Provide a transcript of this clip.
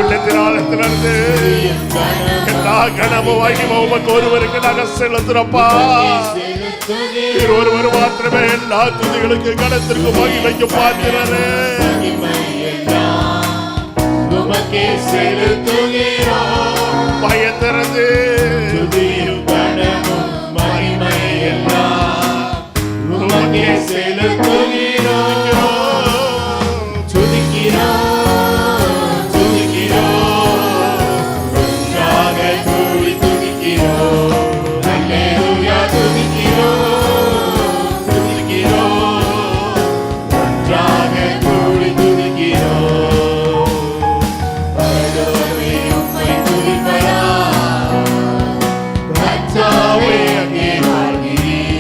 உள்ளத்தினாலத்திலிருந்து எல்லா கனமும் மகிமையும் ஒருவருக்கு நாங்கள் செலுத்துறப்பா. ஒருவர் மாத்திரமே எல்லா துதிகளுக்கு கனத்திற்கு மகிமைக்கு பாத்திரரே. பயத்திறந்து